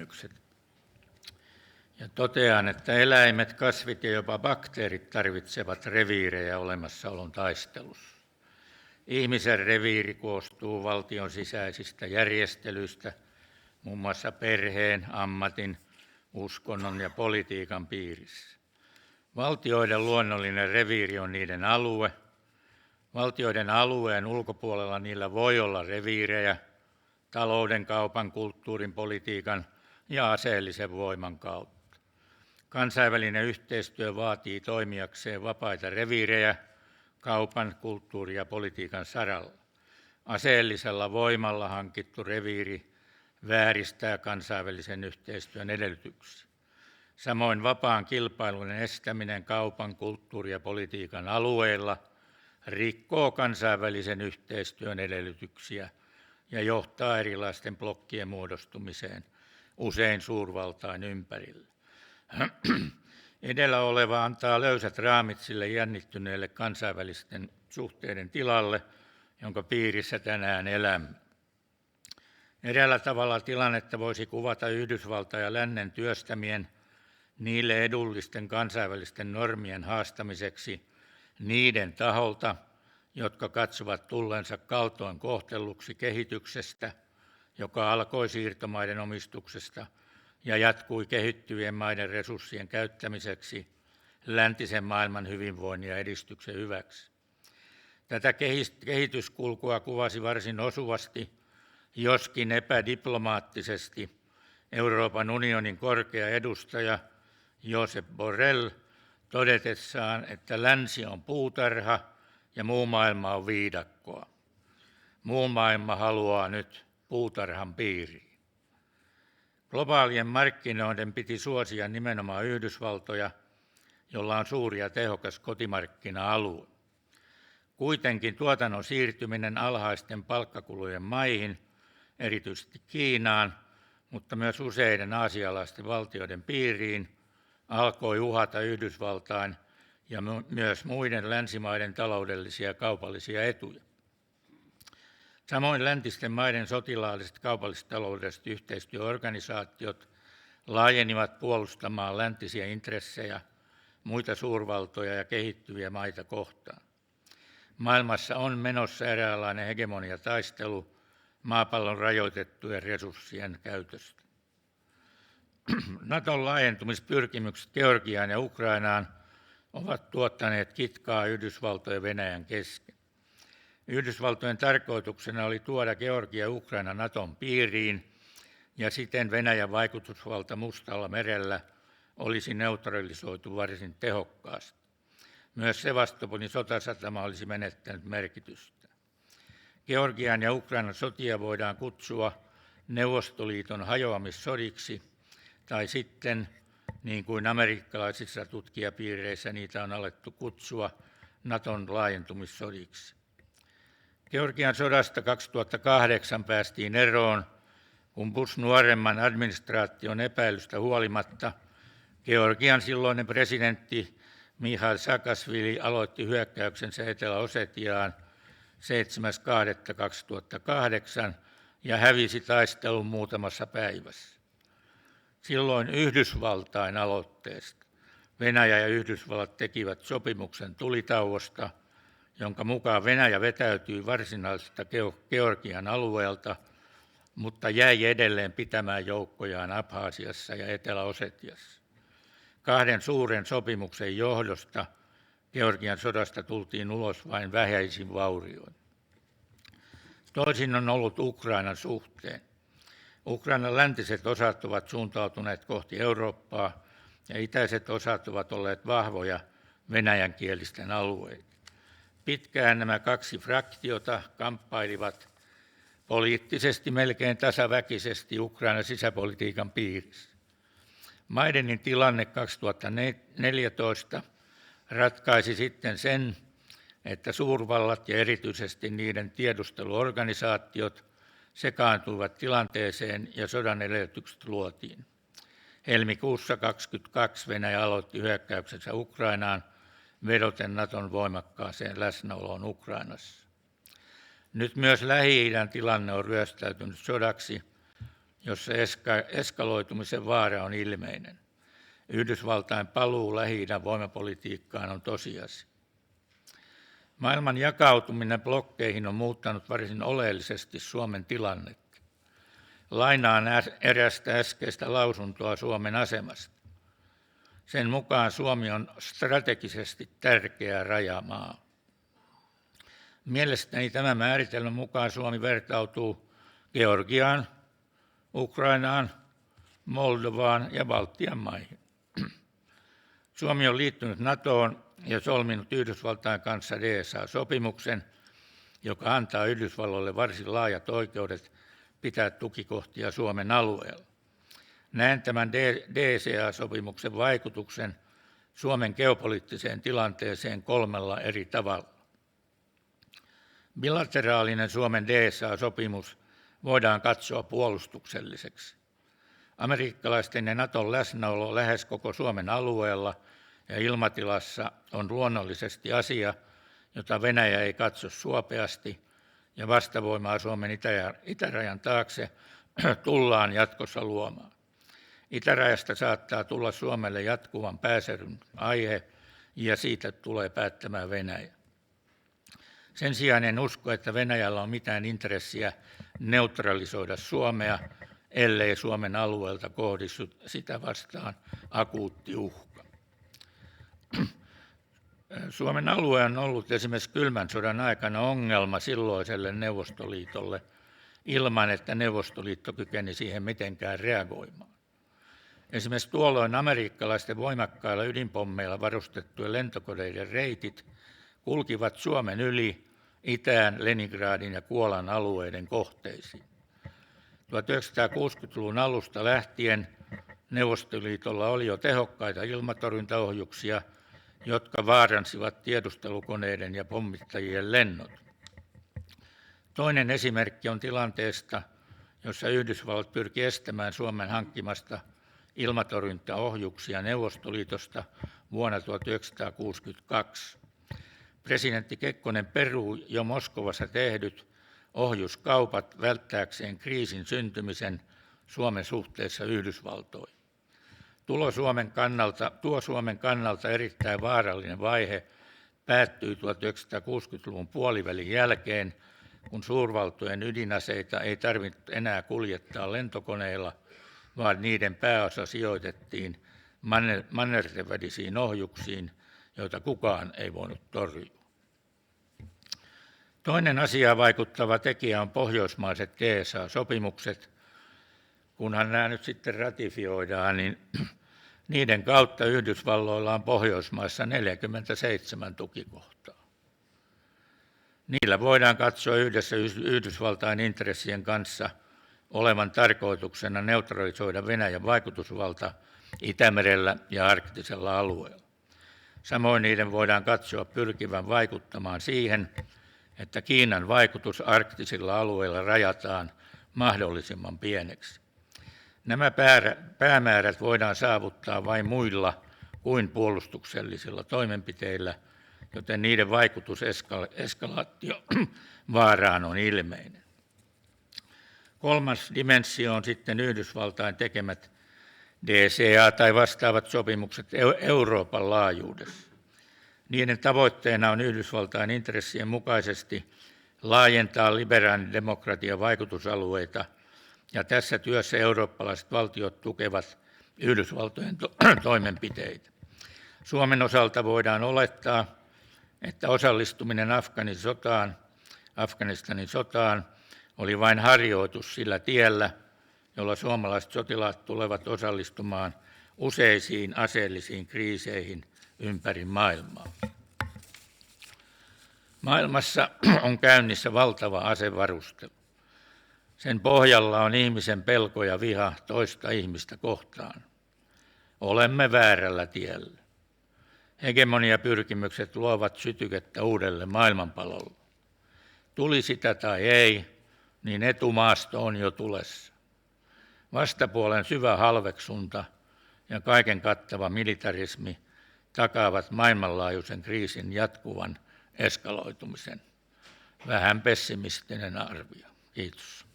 kysymykset. Ja totean, että eläimet, kasvit ja jopa bakteerit tarvitsevat reviirejä olemassaolon taistelussa. Ihmisen reviiri koostuu valtion sisäisistä järjestelyistä, muun muassa perheen, ammatin, uskonnon ja politiikan piirissä. Valtioiden luonnollinen reviiri on niiden alue. Valtioiden alueen ulkopuolella niillä voi olla reviirejä talouden, kaupan, kulttuurin, politiikan ja aseellisen voiman kautta. Kansainvälinen yhteistyö vaatii toimijakseen vapaita reviirejä kaupan, kulttuurin ja politiikan saralla. Aseellisella voimalla hankittu reviiri vääristää kansainvälisen yhteistyön edellytyksiä. Samoin vapaan kilpailun estäminen kaupan, kulttuurin ja politiikan alueilla rikkoo kansainvälisen yhteistyön edellytyksiä ja johtaa erilaisten blokkien muodostumiseen, usein suurvaltain ympärillä. Edellä oleva antaa löysät raamit sille jännittyneelle kansainvälisten suhteiden tilalle, jonka piirissä tänään elämme. Eräällä tavalla tilannetta voisi kuvata Yhdysvaltain ja lännen työstämien niille edullisten kansainvälisten normien haastamiseksi niiden taholta, jotka katsovat tullensa kaltoin kohtelluksi kehityksestä, joka alkoi siirtomaiden omistuksesta ja jatkui kehittyvien maiden resurssien käyttämiseksi läntisen maailman hyvinvoinnin ja edistyksen hyväksi. Tätä kehityskulkua kuvasi varsin osuvasti, joskin epädiplomaattisesti, Euroopan unionin korkea edustaja Josep Borrell todetessaan, että länsi on puutarha ja muu maailma on viidakkoa. Muu maailma haluaa nyt puutarhan piiriin. Globaalien markkinoiden piti suosia nimenomaan Yhdysvaltoja, jolla on suuri ja tehokas kotimarkkina-alue. Kuitenkin tuotannon siirtyminen alhaisten palkkakulujen maihin, erityisesti Kiinaan, mutta myös useiden aasialaisten valtioiden piiriin, alkoi uhata Yhdysvaltain ja myös muiden länsimaiden taloudellisia ja kaupallisia etuja. Samoin läntisten maiden sotilaalliset kaupalliset taloudelliset yhteistyöorganisaatiot laajenivat puolustamaan läntisiä intressejä muita suurvaltoja ja kehittyviä maita kohtaan. Maailmassa on menossa eräänlainen hegemoniataistelu maapallon rajoitettujen resurssien käytöstä. Naton laajentumispyrkimykset Georgiaan ja Ukrainaan ovat tuottaneet kitkaa Yhdysvaltojen ja Venäjän kesken. Yhdysvaltojen tarkoituksena oli tuoda Georgia ja Ukraina Naton piiriin, ja siten Venäjän vaikutusvalta Mustalla merellä olisi neutralisoitu varsin tehokkaasti. Myös Sevastopolin sotasatama olisi menettänyt merkitystä. Georgian ja Ukrainan sotia voidaan kutsua Neuvostoliiton hajoamissodiksi, tai sitten, niin kuin amerikkalaisissa tutkijapiireissä niitä on alettu kutsua, Naton laajentumissodiksi. Georgian sodasta 2008 päästiin eroon, kun Bush nuoremman administraation epäilystä huolimatta Georgian silloinen presidentti Mikhail Saakashvili aloitti hyökkäyksensä Etelä-Osetiaan 7.2.2008 ja hävisi taistelun muutamassa päivässä. Silloin Yhdysvaltain aloitteesta Venäjä ja Yhdysvallat tekivät sopimuksen tulitauosta, jonka mukaan Venäjä vetäytyi varsinaisesta Georgian alueelta, mutta jäi edelleen pitämään joukkojaan Abhasiassa ja Etelä-Osetiassa. Kahden suuren sopimuksen johdosta Georgian sodasta tultiin ulos vain vähäisin vaurioin. Toisin on ollut Ukrainan suhteen. Ukrainan läntiset osat ovat suuntautuneet kohti Eurooppaa ja itäiset osat ovat olleet vahvoja venäjänkielisten alueita. Pitkään nämä kaksi fraktiota kamppailivat poliittisesti melkein tasaväkisesti Ukrainan sisäpolitiikan piirissä. Maidanin tilanne 2014 ratkaisi sitten sen, että suurvallat ja erityisesti niiden tiedusteluorganisaatiot sekaantuivat tilanteeseen ja sodan edellytykset luotiin. Helmikuussa 2022 Venäjä aloitti hyökkäyksensä Ukrainaan vedoten Naton voimakkaaseen läsnäoloon Ukrainassa. Nyt myös Lähi-idän tilanne on ryöstäytynyt sodaksi, jossa eskaloitumisen vaara on ilmeinen. Yhdysvaltain paluu Lähi-idän voimapolitiikkaan on tosiasia. Maailman jakautuminen blokkeihin on muuttanut varsin oleellisesti Suomen tilannetta. Lainaan erästä äskeistä lausuntoa Suomen asemasta. Sen mukaan Suomi on strategisesti tärkeä rajamaa. Mielestäni tämän määritelmän mukaan Suomi vertautuu Georgiaan, Ukrainaan, Moldovaan ja Baltian maihin. Suomi on liittynyt NATOon ja solminut Yhdysvaltain kanssa DSA-sopimuksen, joka antaa Yhdysvalloille varsin laajat oikeudet pitää tukikohtia Suomen alueella. Näen tämän DCA-sopimuksen vaikutuksen Suomen geopoliittiseen tilanteeseen 3 eri tavalla. Bilateraalinen Suomen DSA-sopimus voidaan katsoa puolustukselliseksi. Amerikkalaisten ja NATOn läsnäolo lähes koko Suomen alueella ja ilmatilassa on luonnollisesti asia, jota Venäjä ei katso suopeasti, ja vastavoimaa Suomen itärajan taakse tullaan jatkossa luomaan. Itärajasta saattaa tulla Suomelle jatkuvan pääsäryn aihe, ja siitä tulee päättämään Venäjä. Sen sijaan en usko, että Venäjällä on mitään intressiä neutralisoida Suomea, ellei Suomen alueelta kohdistu sitä vastaan akuutti uhka. Suomen alue on ollut esimerkiksi kylmän sodan aikana ongelma silloiselle Neuvostoliitolle ilman, että Neuvostoliitto kykeni siihen mitenkään reagoimaan. Esimerkiksi tuolloin amerikkalaisten voimakkailla ydinpommeilla varustettujen lentokoneiden reitit kulkivat Suomen yli itään Leningradin ja Kuolan alueiden kohteisiin. 1960-luvun alusta lähtien Neuvostoliitolla oli jo tehokkaita ilmatorjuntaohjuksia, jotka vaaransivat tiedustelukoneiden ja pommittajien lennot. Toinen esimerkki on tilanteesta, jossa Yhdysvallat pyrki estämään Suomen hankkimasta ilmatorjuntaohjuksia Neuvostoliitosta vuonna 1962. Presidentti Kekkonen perui jo Moskovassa tehdyt ohjuskaupat välttääkseen kriisin syntymisen Suomen suhteessa Yhdysvaltoihin. Tuo Suomen kannalta erittäin vaarallinen vaihe päättyi 1960-luvun puolivälin jälkeen, kun suurvaltojen ydinaseita ei tarvinnut enää kuljettaa lentokoneilla, vaan niiden pääosa sijoitettiin mannerten välisiin ohjuksiin, joita kukaan ei voinut torjua. Toinen asiaan vaikuttava tekijä on pohjoismaiset DSA-sopimukset. Kunhan nämä nyt sitten ratifioidaan, niin niiden kautta Yhdysvalloilla on Pohjoismaissa 47 tukikohtaa. Niillä voidaan katsoa yhdessä Yhdysvaltain intressien kanssa olevan tarkoituksena neutralisoida Venäjän vaikutusvalta Itämerellä ja arktisella alueella. Samoin niiden voidaan katsoa pyrkivän vaikuttamaan siihen, että Kiinan vaikutus arktisilla alueilla rajataan mahdollisimman pieneksi. Nämä päämäärät voidaan saavuttaa vain muilla kuin puolustuksellisilla toimenpiteillä, joten niiden vaikutus eskalaatiovaaraan on ilmeinen. Kolmas dimensio on sitten Yhdysvaltain tekemät DCA- tai vastaavat sopimukset Euroopan laajuudessa. Niiden tavoitteena on Yhdysvaltain intressien mukaisesti laajentaa liberaalin demokratian vaikutusalueita, ja tässä työssä eurooppalaiset valtiot tukevat Yhdysvaltojen toimenpiteitä. Suomen osalta voidaan olettaa, että osallistuminen Afganistanin sotaan oli vain harjoitus sillä tiellä, jolla suomalaiset sotilaat tulevat osallistumaan useisiin aseellisiin kriiseihin ympäri maailmaa. Maailmassa on käynnissä valtava asevarustelu. Sen pohjalla on ihmisen pelko ja viha toista ihmistä kohtaan. Olemme väärällä tiellä. Hegemoniapyrkimykset luovat sytykettä uudelle maailmanpalolle. Tuli sitä tai ei, niin etumaasto on jo tulessa. Vastapuolen syvä halveksunta ja kaiken kattava militarismi takaavat maailmanlaajuisen kriisin jatkuvan eskaloitumisen. Vähän pessimistinen arvio. Kiitos.